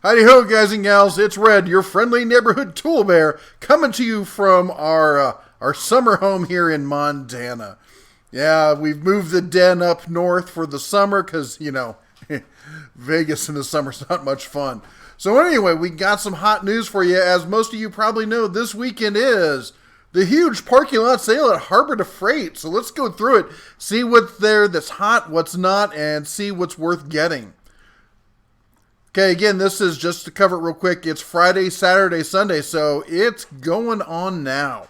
Howdy ho, guys and gals. It's Red, your friendly neighborhood tool bear, coming to you from our summer home here in Montana. Yeah, we've moved the den up north for the summer because, Vegas in the summer's not much fun. So anyway, we got some hot news for you. As most of you probably know, this weekend is the huge parking lot sale at Harbor to Freight. So let's go through it, see what's there that's hot, what's not, and see what's worth getting. Okay, again, this is just to cover it real quick. It's Friday, Saturday, Sunday, so it's going on now.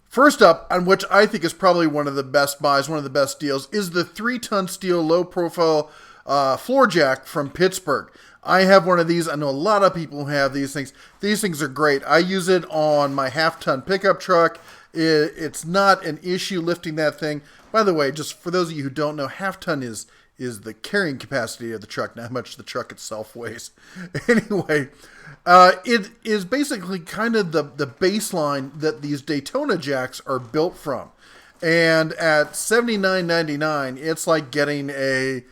First up, on which I think is probably one of the best buys, one of the best deals, is the 3-ton steel low-profile floor jack from Pittsburgh. I have one of these. I know a lot of people have these things. These things are great. I use it on my half-ton pickup truck. It's not an issue lifting that thing. By the way, just for those of you who don't know, half-ton is the carrying capacity of the truck, not how much the truck itself weighs. Anyway, it is basically kind of the baseline that these Daytona jacks are built from. And at $79.99, it's like getting a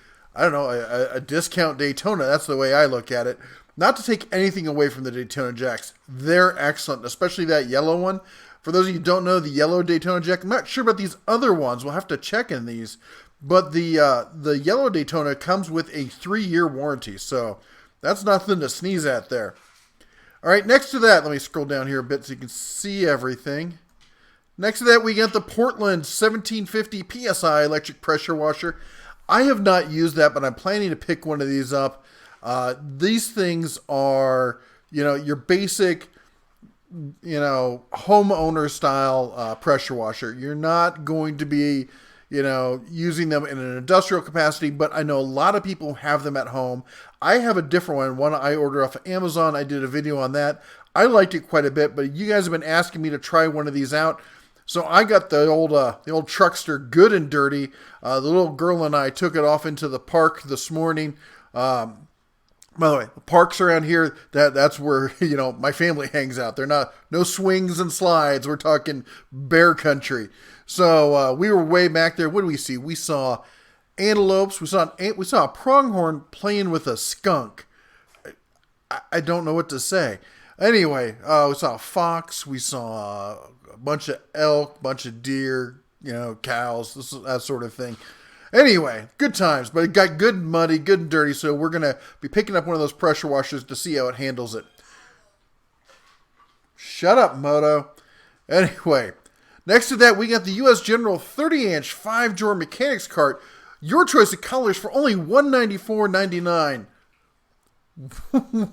discount Daytona. That's the way I look at it. Not to take anything away from the Daytona jacks. They're excellent, especially that yellow one. For those of you who don't know, the yellow Daytona jack, I'm not sure about these other ones. We'll have to check in these. But the yellow Daytona comes with a 3-year warranty, so that's nothing to sneeze at there. All right, next to that, let me scroll down here a bit so you can see everything. Next to that, we got the Portland 1750 PSI electric pressure washer. I have not used that, but I'm planning to pick one of these up. These things are, your basic, homeowner style pressure washer. You're not going to be using them in an industrial capacity, but I know a lot of people have them at home. I have a different one I ordered off of Amazon. I did a video on that. I liked it quite a bit, but you guys have been asking me to try one of these out. So I got the old Truckster Good and Dirty. The little girl and I took it off into the park this morning. By the way, the parks around here, that's where, my family hangs out. They're no swings and slides. We're talking bear country. So we were way back there. What did we see? We saw antelopes. We saw a pronghorn playing with a skunk. I don't know what to say. Anyway, we saw a fox. We saw a bunch of elk, a bunch of deer, cows, that sort of thing. Anyway, good times, but it got good and muddy, good and dirty, so we're going to be picking up one of those pressure washers to see how it handles it. Shut up, Moto. Anyway, next to that, we got the U.S. General 30-inch 5-drawer mechanics cart. Your choice of colors for only $194.99.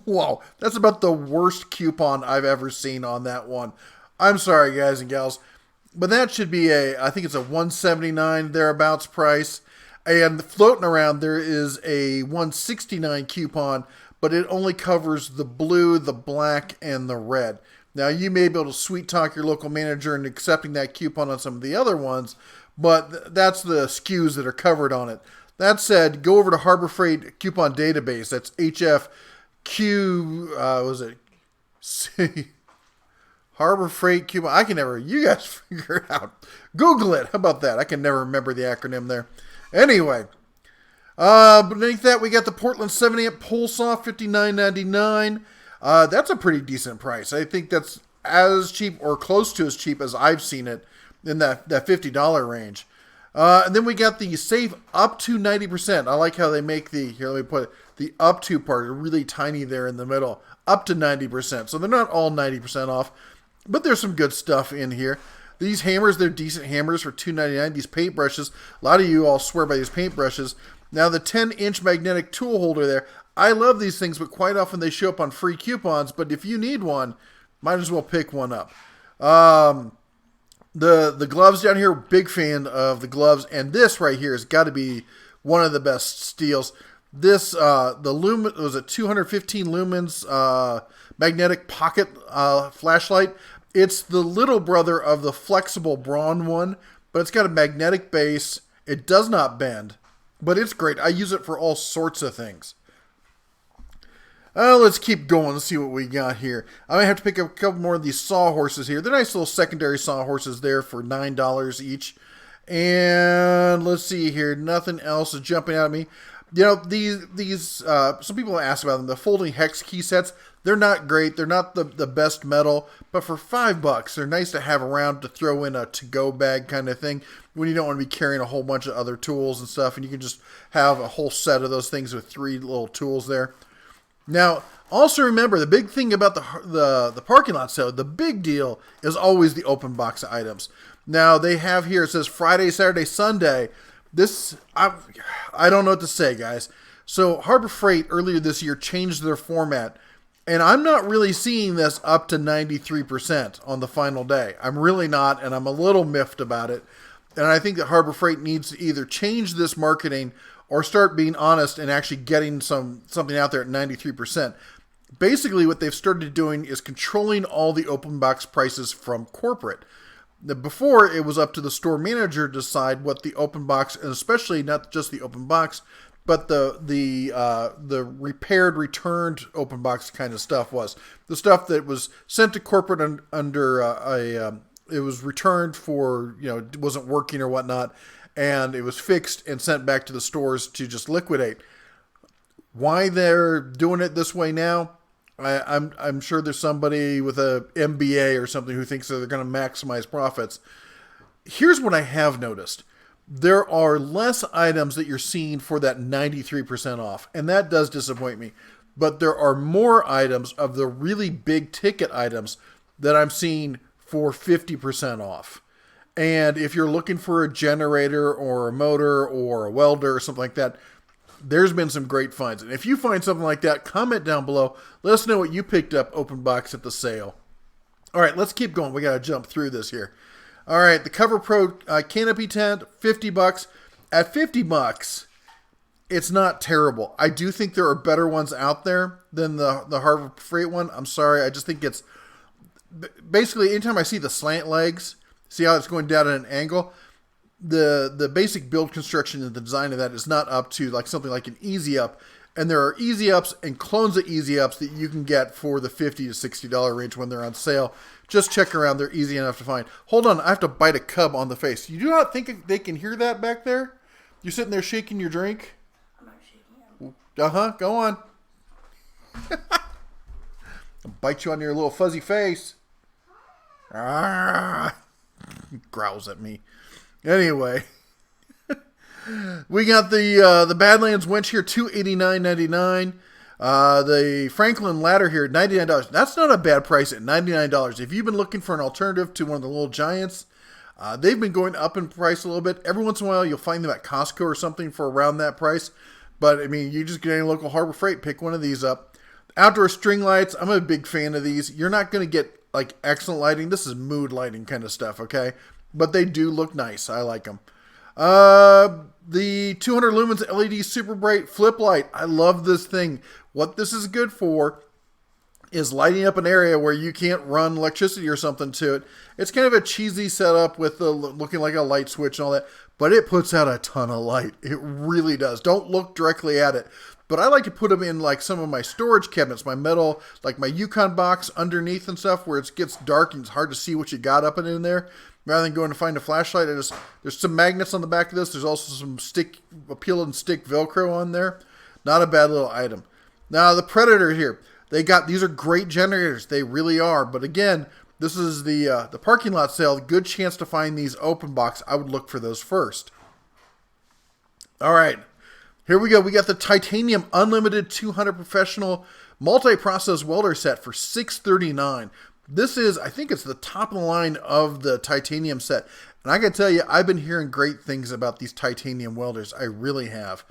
Wow, that's about the worst coupon I've ever seen on that one. I'm sorry, guys and gals, but that should be I think it's a $179 thereabouts price. And floating around, there is a $169 coupon, but it only covers the blue, the black, and the red. Now, you may be able to sweet talk your local manager into accepting that coupon on some of the other ones, but that's the SKUs that are covered on it. That said, go over to Harbor Freight Coupon Database. That's Harbor Freight Coupon. You guys figure it out. Google it. How about that? I can never remember the acronym there. Anyway, beneath that, we got the Portland 70-amp pole saw, $59.99. That's a pretty decent price. I think that's as cheap or close to as cheap as I've seen it in that $50 range. And then we got the save up to 90%. I like how they make let me put it, the up to part really tiny there in the middle, up to 90%. So they're not all 90% off, but there's some good stuff in here. These hammers, they're decent hammers for $2.99. These paintbrushes, a lot of you all swear by these paintbrushes. Now the 10-inch magnetic tool holder there, I love these things, but quite often they show up on free coupons. But if you need one, might as well pick one up. The gloves down here, big fan of the gloves, and this right here has got to be one of the best steals. This the lumen was a 215 lumens magnetic pocket flashlight. It's the little brother of the flexible brawn one, but it's got a magnetic base. It does not bend, but it's great. I use it for all sorts of things. Let's keep going. Let's see what we got here. I might have to pick up a couple more of these sawhorses here. They're nice little secondary sawhorses there for $9 each. And let's see here. Nothing else is jumping out at me. You know, these some people ask about them. The folding hex key sets, they're not great. They're not the best metal, but for $5, they're nice to have around to throw in a to-go bag kind of thing when you don't want to be carrying a whole bunch of other tools and stuff, and you can just have a whole set of those things with 3 little tools there. Now, also remember, the big thing about the parking lot sale, the big deal is always the open box items. Now, they have here, it says Friday, Saturday, Sunday. This, I don't know what to say, guys. So, Harbor Freight earlier this year changed their format, and I'm not really seeing this up to 93% on the final day. I'm really not, and I'm a little miffed about it. And I think that Harbor Freight needs to either change this marketing or start being honest and actually getting something out there at 93%. Basically, what they've started doing is controlling all the open box prices from corporate. Before, it was up to the store manager to decide what the open box, and especially not just the open box, but the repaired, returned open box kind of stuff was. The stuff that was sent to corporate under it was returned for, it wasn't working or whatnot, and it was fixed and sent back to the stores to just liquidate. Why they're doing it this way now, I'm sure there's somebody with a MBA or something who thinks that they're going to maximize profits. Here's what I have noticed. There are less items that you're seeing for that 93% off, and that does disappoint me. But there are more items of the really big ticket items that I'm seeing for 50% off. And if you're looking for a generator or a motor or a welder or something like that, there's been some great finds. And if you find something like that, comment down below. Let us know what you picked up open box at the sale. All right, let's keep going. We got to jump through this here. All right, the Cover Pro canopy tent, $50. At $50, it's not terrible. I do think there are better ones out there than the Harbor Freight one. I'm sorry. I just think it's basically anytime I see the slant legs, see how it's going down at an angle, the basic build construction and the design of that is not up to like something like an Easy Up. And there are Easy Ups and clones of Easy Ups that you can get for the $50 to $60 range when they're on sale. Just check around. They're easy enough to find. Hold on. I have to bite a cub on the face. You do not think they can hear that back there? You're sitting there shaking your drink? I'm not shaking it. Uh-huh. Go on. I'll bite you on your little fuzzy face. Ah. Growls at me. Anyway. We got the Badlands winch here, $289.99. The Franklin ladder here, $99. That's not a bad price at $99. If you've been looking for an alternative to one of the little giants, they've been going up in price a little bit. Every once in a while, you'll find them at Costco or something for around that price. But, I mean, you just get any local Harbor Freight, pick one of these up. Outdoor string lights, I'm a big fan of these. You're not going to get, like, excellent lighting. This is mood lighting kind of stuff, okay? But they do look nice. I like them. The 200 lumens LED super bright flip light. I love this thing. What this is good for is lighting up an area where you can't run electricity or something to it. It's kind of a cheesy setup with the looking like a light switch and all that, but it puts out a ton of light. It really does. Don't look directly at it. But I like to put them in like some of my storage cabinets, my metal, like my Yukon box underneath and stuff where it gets dark and it's hard to see what you got up and in there. Rather than going to find a flashlight, there's some magnets on the back of this. There's also some peel and stick Velcro on there. Not a bad little item. Now the Predator here, these are great generators. They really are. But again, this is the parking lot sale. Good chance to find these open box. I would look for those first. All right, here we go. We got the Titanium Unlimited 200 Professional Multi-Process Welder Set for $639. This is, I think it's the top of the line of the titanium set. And I can tell you, I've been hearing great things about these titanium welders. I really have.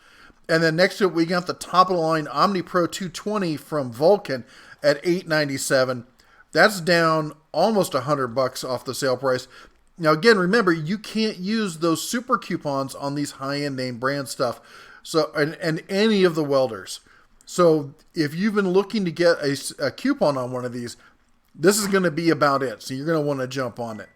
And then next to it, we got the top of the line Omni Pro 220 from Vulcan at $897. That's down almost $100 off the sale price. Now, again, remember, you can't use those super coupons on these high-end name brand stuff. So, and any of the welders. So if you've been looking to get a coupon on one of these, this is going to be about it, so you're going to want to jump on it.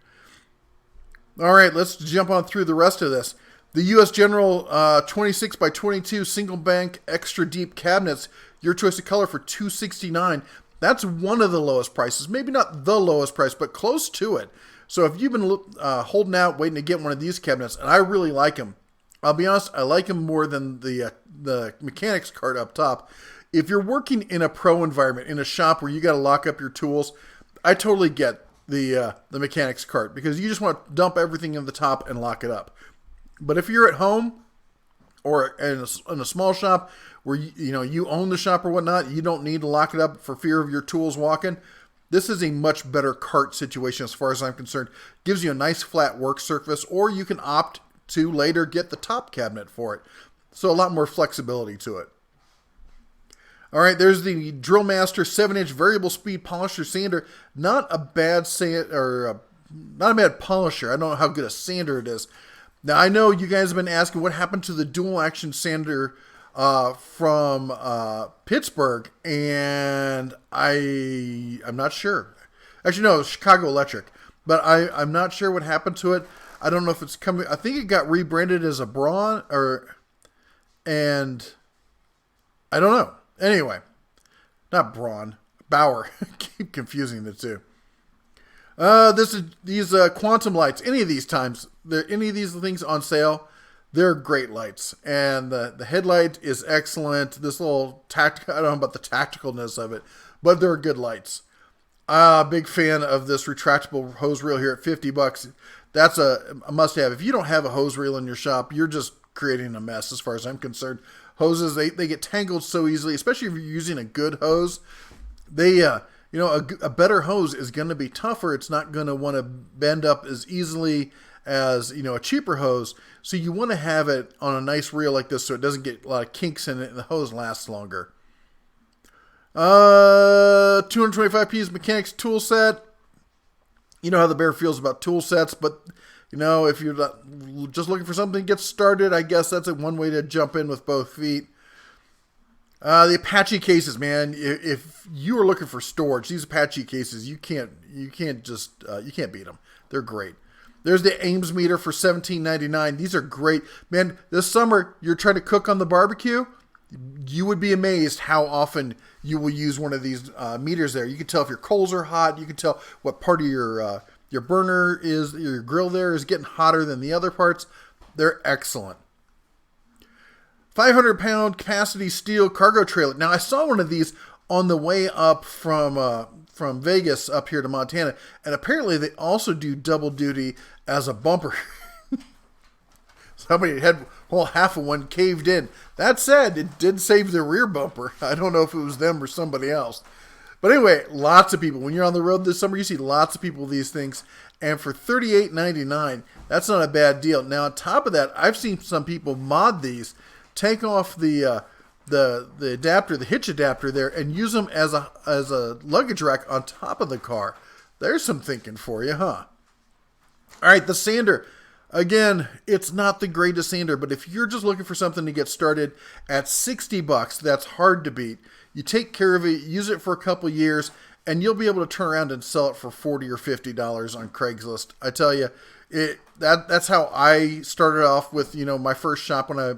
All right, let's jump on through the rest of this. The U.S. General 26 by 22 single bank extra deep cabinets, your choice of color for $269. That's one of the lowest prices. Maybe not the lowest price, but close to it. So if you've been holding out waiting to get one of these cabinets, and I really like them, I'll be honest, I like them more than the mechanics cart up top. If you're working in a pro environment, in a shop where you got to lock up your tools, I totally get the mechanics cart, because you just want to dump everything in the top and lock it up. But if you're at home or in a small shop where you own the shop or whatnot, you don't need to lock it up for fear of your tools walking. This is a much better cart situation as far as I'm concerned. Gives you a nice flat work surface, or you can opt to later get the top cabinet for it. So a lot more flexibility to it. All right, there's the Drill Master 7-inch variable speed polisher sander. Not a bad not a bad polisher. I don't know how good a sander it is. Now I know you guys have been asking what happened to the dual action sander from Pittsburgh, and I'm not sure. Actually, no, it was Chicago Electric, but I'm not sure what happened to it. I don't know if it's coming. I think it got rebranded as a Braun, and I don't know. Anyway, not Braun, Bauer. Keep confusing the two. These quantum lights. Any of these things on sale, they're great lights, and the headlight is excellent. This little tactical, I don't know about the tacticalness of it, but they're good lights. Big fan of this retractable hose reel here at $50. That's a must-have. If you don't have a hose reel in your shop, you're just creating a mess as far as I'm concerned. Hoses, they get tangled so easily, especially if you're using a good hose. A better hose is going to be tougher. It's not going to want to bend up as easily as, a cheaper hose. So you want to have it on a nice reel like this so it doesn't get a lot of kinks in it and the hose lasts longer. 225 piece mechanics tool set. You know how the bear feels about tool sets, but if you're just looking for something to get started, I guess that's one way to jump in with both feet. The Apache cases, man. If you are looking for storage, these Apache cases, you can't beat them. They're great. There's the Ames meter for $17.99. These are great, man. This summer, you're trying to cook on the barbecue. You would be amazed how often you will use one of these meters there. You can tell if your coals are hot. You can tell what part of your burner is, your grill there is getting hotter than the other parts. They're excellent. 500-pound capacity steel cargo trailer. Now, I saw one of these on the way up from Vegas up here to Montana, and apparently they also do double duty as a bumper. Somebody had half of one caved in. That said, it did save the rear bumper. I don't know if it was them or somebody else. But anyway, lots of people. When you're on the road this summer, you see lots of people with these things. And for $38.99, that's not a bad deal. Now, on top of that, I've seen some people mod these, take off the adapter, the hitch adapter there, and use them as a luggage rack on top of the car. There's some thinking for you, huh? All right, the sander. Again, it's not the greatest sander, but if you're just looking for something to get started at $60, that's hard to beat. You take care of it, use it for a couple years, and you'll be able to turn around and sell it for $40 or $50 on Craigslist. I tell you, that's how I started off with my first shop when I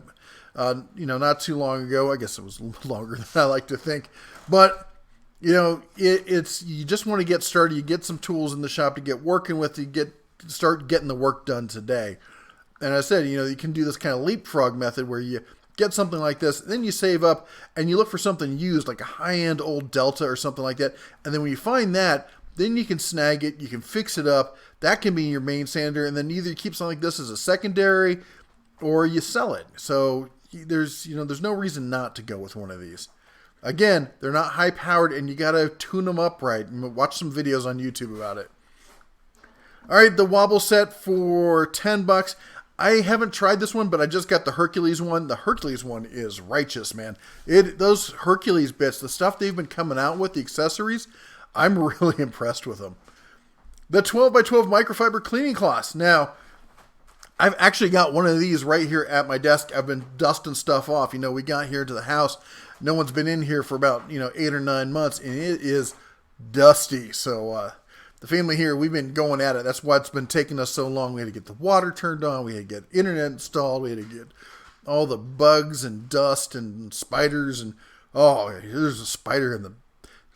not too long ago. I guess it was longer than I like to think, but it's you just want to get started. You get some tools in the shop to get working with. Start getting the work done today. And I said, you can do this kind of leapfrog method where you get something like this, then you save up and you look for something used, like a high-end old Delta or something like that. And then when you find that, then you can snag it, you can fix it up. That can be your main sander, and then either you keep something like this as a secondary or you sell it. So there's no reason not to go with one of these. Again, they're not high-powered, and you got to tune them up right. And watch some videos on YouTube about it. All right, the wobble set for $10. I haven't tried this one, but I just got the Hercules one. The Hercules one is righteous, man. Those Hercules bits, the stuff they've been coming out with, the accessories, I'm really impressed with them. The 12x12 microfiber cleaning cloths. Now, I've actually got one of these right here at my desk. I've been dusting stuff off. We got here to the house. No one's been in here for about 8 or 9 months, and it is dusty. So, the family here, we've been going at it. That's why it's been taking us so long. We had to get the water turned on. We had to get internet installed. We had to get all the bugs and dust and spiders. And, there's a spider in the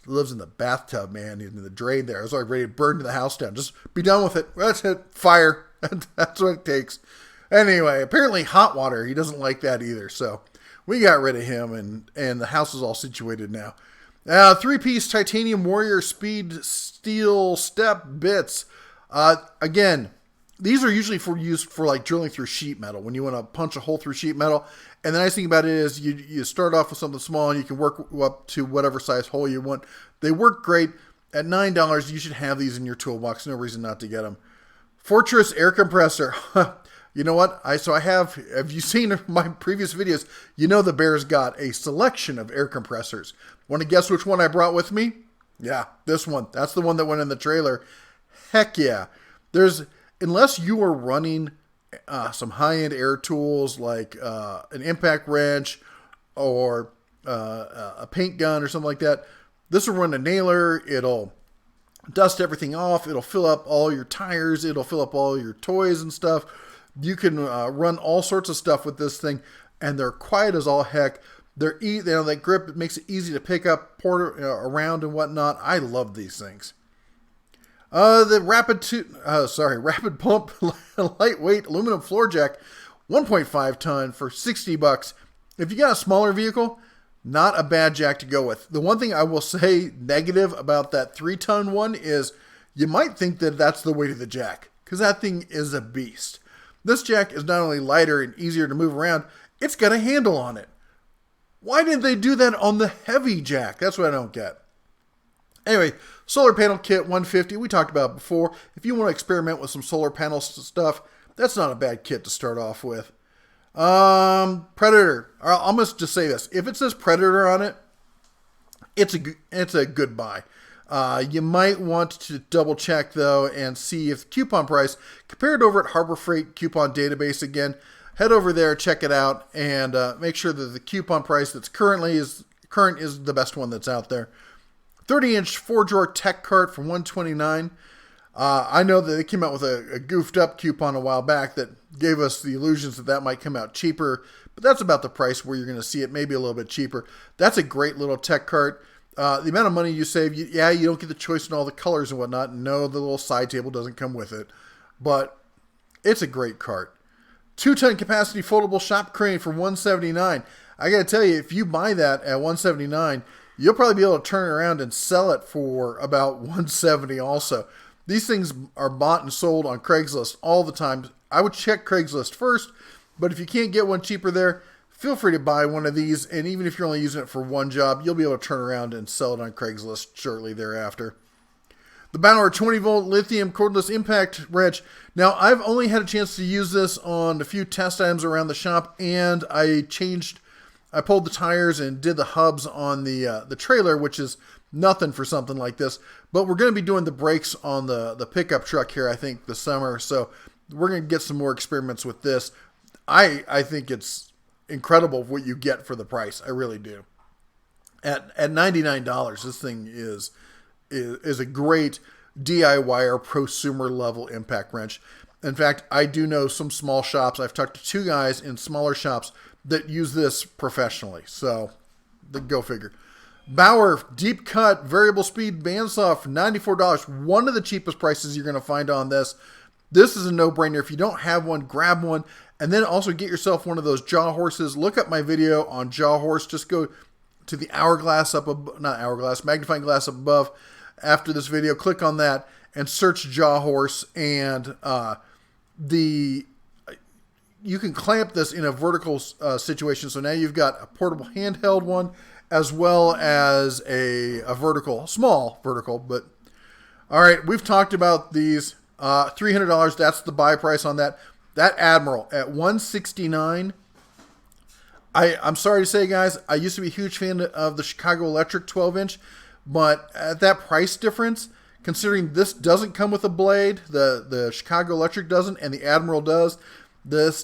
lives in the bathtub, man, in the drain there. I was like ready to burn the house down. Just be done with it. That's it. Fire. That's what it takes. Anyway, apparently hot water, he doesn't like that either. So we got rid of him, and the house is all situated now. 3-piece titanium warrior speed steel step bits. Again, these are usually used for like drilling through sheet metal when you want to punch a hole through sheet metal. And the nice thing about it is you start off with something small and you can work up to whatever size hole you want. They work great. At $9, you should have these in your toolbox. No reason not to get them. Fortress air compressor. You know what? Have you seen my previous videos? You know the Bear's got a selection of air compressors. Want to guess which one I brought with me? Yeah, this one. That's the one that went in the trailer. Heck yeah. Unless you are running some high-end air tools like an impact wrench or a paint gun or something like that, this will run a nailer. It'll dust everything off. It'll fill up all your tires. It'll fill up all your toys and stuff. You can run all sorts of stuff with this thing, and they're quiet as all heck. That grip, it makes it easy to pick up, port around and whatnot. I love these things. The rapid pump lightweight aluminum floor jack, 1.5 ton for $60. If you got a smaller vehicle, not a bad jack to go with. The one thing I will say negative about that 3-ton one is you might think that that's the weight of the jack, because that thing is a beast. This jack is not only lighter and easier to move around, it's got a handle on it. Why didn't they do that on the heavy jack? That's what I don't get. Anyway, solar panel kit, $150. We talked about it before. If you want to experiment with some solar panel stuff, that's not a bad kit to start off with. Predator. I'm going to just say this. If it says Predator on it, it's a good buy. You might want to double check though and see if coupon price, compared over at Harbor Freight coupon database again, head over there, check it out, and make sure that the coupon price that's current is the best one that's out there. 30-inch 4-drawer tech cart for $129. I know that they came out with a goofed up coupon a while back that gave us the illusions that might come out cheaper, but that's about the price where you're going to see it, maybe a little bit cheaper. That's a great little tech cart. The amount of money you save, you don't get the choice in all the colors and whatnot. No, the little side table doesn't come with it, but it's a great cart. 2-ton capacity foldable shop crane for $179. I got to tell you, if you buy that at $179, you'll probably be able to turn it around and sell it for about $170 also. These things are bought and sold on Craigslist all the time. I would check Craigslist first, but if you can't get one cheaper there, feel free to buy one of these, and even if you're only using it for one job, you'll be able to turn around and sell it on Craigslist shortly thereafter. The Bauer 20-volt lithium cordless impact wrench. Now, I've only had a chance to use this on a few test items around the shop, and I pulled the tires and did the hubs on the trailer, which is nothing for something like this. But we're going to be doing the brakes on the pickup truck here, I think, this summer. So we're going to get some more experiments with this. I think it's incredible what you get for the price. I really do. At $99, this thing is a great DIY or prosumer level impact wrench. In fact, I do know some small shops. I've talked to 2 guys in smaller shops that use this professionally. So, go figure. Bauer deep cut variable speed bandsaw for $94. One of the cheapest prices you're going to find on this. This is a no-brainer. If you don't have one, grab one. And then also get yourself one of those jaw horses. Look up my video on jaw horse. Just go to the magnifying glass up above after this video. Click on that and search jaw horse, and you can clamp this in a vertical situation. So now you've got a portable handheld one as well as a vertical, small vertical. But all right, we've talked about these. $300. That's the buy price on that. That Admiral at $169. I'm sorry to say, guys, I used to be a huge fan of the Chicago Electric 12-inch, but at that price difference, considering this doesn't come with a blade, the Chicago Electric doesn't, and the Admiral does. The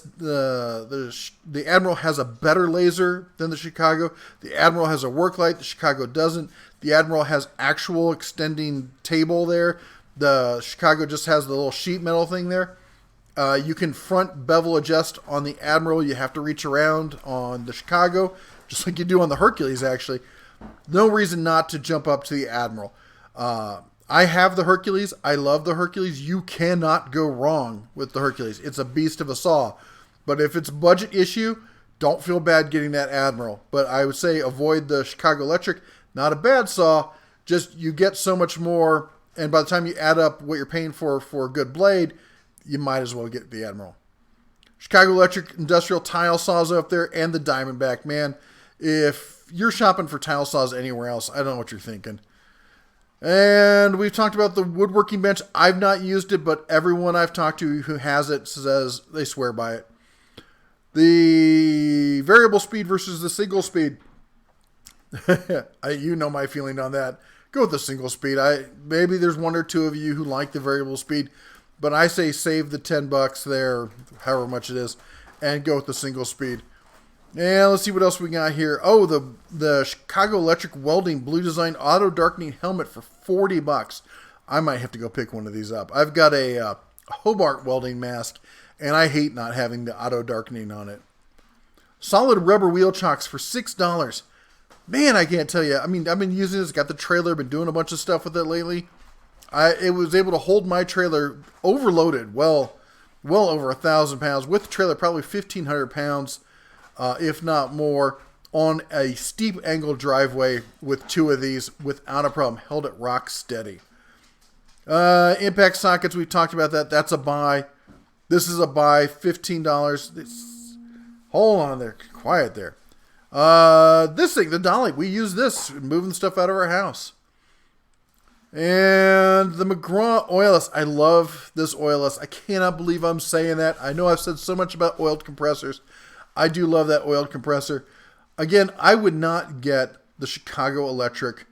Admiral has a better laser than the Chicago. The Admiral has a work light. The Chicago doesn't. The Admiral has actual extending table there. The Chicago just has the little sheet metal thing there. You can front bevel adjust on the Admiral. You have to reach around on the Chicago, just like you do on the Hercules, actually. No reason not to jump up to the Admiral. I have the Hercules. I love the Hercules. You cannot go wrong with the Hercules. It's a beast of a saw. But if it's a budget issue, don't feel bad getting that Admiral. But I would say avoid the Chicago Electric. Not a bad saw. Just you get so much more. And by the time you add up what you're paying for a good blade, you might as well get the Admiral. Chicago Electric industrial tile saws up there and the Diamondback. Man, if you're shopping for tile saws anywhere else, I don't know what you're thinking. And we've talked about the woodworking bench. I've not used it, but everyone I've talked to who has it says they swear by it. The variable speed versus the single speed. You know my feeling on that. Go with the single speed. Maybe there's one or two of you who like the variable speed, but I say save the $10 there, however much it is, and go with the single speed. And let's see what else we got here. Oh, the Chicago Electric Welding Blue Design Auto Darkening Helmet for $40. I might have to go pick one of these up. I've got a Hobart welding mask, and I hate not having the auto darkening on it. Solid rubber wheel chocks for $6. Man, I can't tell you. I mean, I've been using this. Got the trailer. Been doing a bunch of stuff with it lately. It was able to hold my trailer overloaded, well over 1,000 pounds with the trailer, probably 1,500 pounds. If not more, on a steep angle driveway with two of these without a problem. Held it rock steady. Impact sockets, we've talked about that. That's a buy. This is a buy, $15. Hold on there. Quiet there. This thing, the dolly, we use this moving stuff out of our house. And the McGraw oilless. I love this oilless. I cannot believe I'm saying that. I know I've said so much about oiled compressors. I do love that oiled compressor. Again, I would not get the Chicago Electric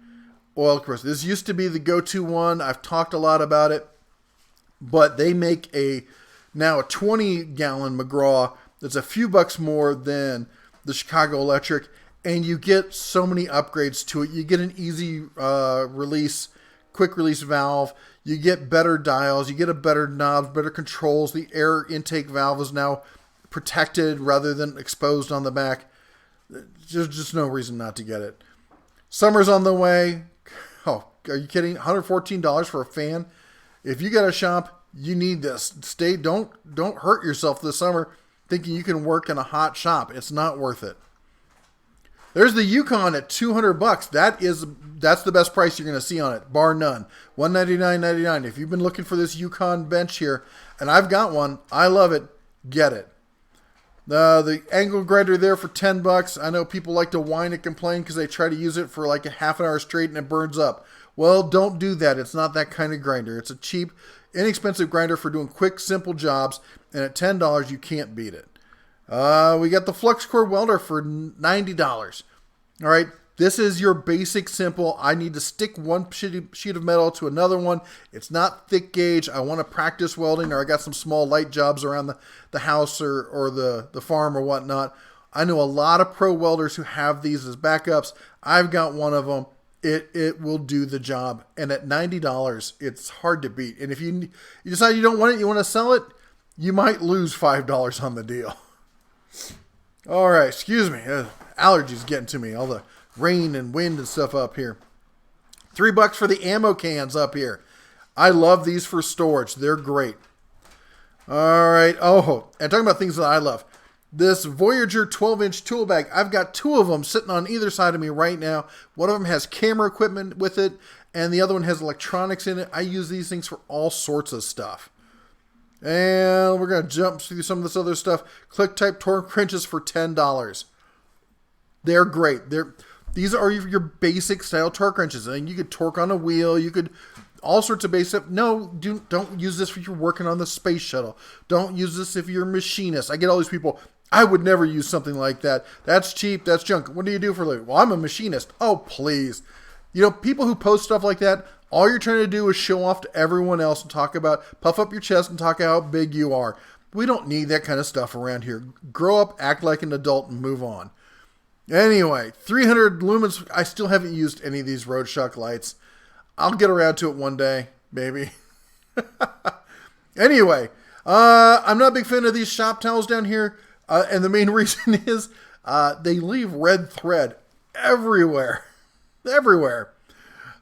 oil compressor. This used to be the go-to one. I've talked a lot about it. But they make now a 20-gallon McGraw that's a few bucks more than the Chicago Electric. And you get so many upgrades to it. You get an easy release, quick release valve. You get better dials. You get a better knob, better controls. The air intake valve is now protected rather than exposed on the back. There's just no reason not to get it. Summer's on the way. Oh, are you kidding? $114 for a fan. If you got a shop, you need this. Don't hurt yourself this summer thinking you can work in a hot shop. It's not worth it. There's the Yukon at $200. That's the best price you're going to see on it, bar none. $199.99. If you've been looking for this Yukon bench here, and I've got one, I love it. Get it. The angle grinder there for $10. I know people like to whine and complain because they try to use it for like a half an hour straight and it burns up. Well, don't do that. It's not that kind of grinder. It's a cheap, inexpensive grinder for doing quick, simple jobs. And at $10, you can't beat it. We got the flux core welder for $90. All right. This is your basic, simple, I need to stick one sheet of metal to another one. It's not thick gauge. I want to practice welding, or I got some small light jobs around the house or the farm or whatnot. I know a lot of pro welders who have these as backups. I've got one of them. It will do the job. And at $90, it's hard to beat. And if you decide you don't want it, you want to sell it, you might lose $5 on the deal. All right, excuse me. Allergies getting to me. All the rain and wind and stuff up here. $3 for the ammo cans up here. I love these for storage. They're great. All right. Oh, and talking about things that I love. This Voyager 12-inch tool bag. I've got two of them sitting on either side of me right now. One of them has camera equipment with it, and the other one has electronics in it. I use these things for all sorts of stuff. And we're going to jump through some of this other stuff. Click type torque wrenches for $10. They're great. These are your basic style torque wrenches. And you could torque on a wheel. You could all sorts of basic. No, don't use this if you're working on the space shuttle. Don't use this if you're a machinist. I get all these people. I would never use something like that. That's cheap. That's junk. What do you do for a living? Well, I'm a machinist. Oh, please. You know, people who post stuff like that, all you're trying to do is show off to everyone else and puff up your chest and talk how big you are. We don't need that kind of stuff around here. Grow up, act like an adult, and move on. Anyway, 300 lumens. I still haven't used any of these Road Shock lights. I'll get around to it one day, maybe. Anyway, I'm not a big fan of these shop towels down here. And the main reason is they leave red thread everywhere. everywhere.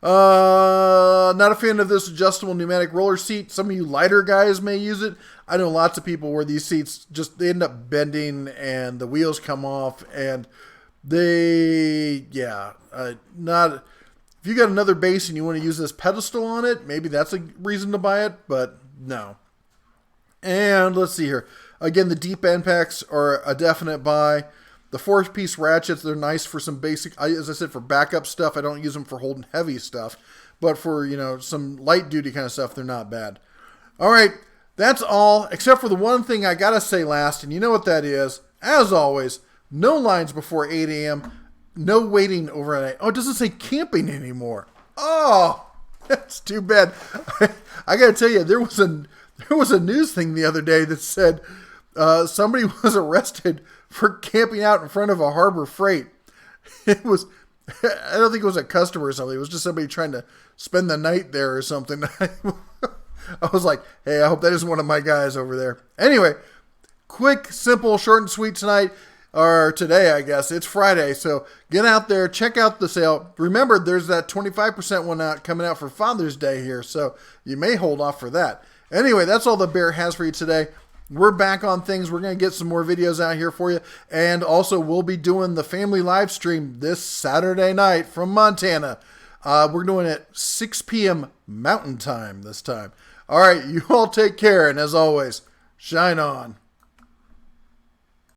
Not a fan of this adjustable pneumatic roller seat. Some of you lighter guys may use it. I know lots of people where these seats just they end up bending and the wheels come off and not. If you got another base and you want to use this pedestal on it, maybe that's a reason to buy it, but no. And let's see here. Again, the deep end packs are a definite buy. The 4-piece ratchets, they're nice for some basic, as I said, for backup stuff. I don't use them for holding heavy stuff. But for, some light duty kind of stuff, they're not bad. All right, that's all, except for the one thing I got to say last, and you know what that is. As always, no lines before 8 a.m., no waiting overnight. Oh, it doesn't say camping anymore. Oh, that's too bad. I got to tell you, there was a news thing the other day that said somebody was arrested for camping out in front of a Harbor Freight. It was, I don't think it was a customer or something. It was just somebody trying to spend the night there or something. I was like, hey, I hope that isn't one of my guys over there. Anyway, quick, simple, short and sweet tonight, or today, I guess. It's Friday, so get out there, check out the sale. Remember, there's that 25% one coming out for Father's Day here, so you may hold off for that. Anyway, that's all the Bear has for you today. We're back on things. We're going to get some more videos out here for you. And also, we'll be doing the family live stream this Saturday night from Montana. We're doing it 6 p.m. Mountain Time this time. All right, you all take care. And as always, shine on.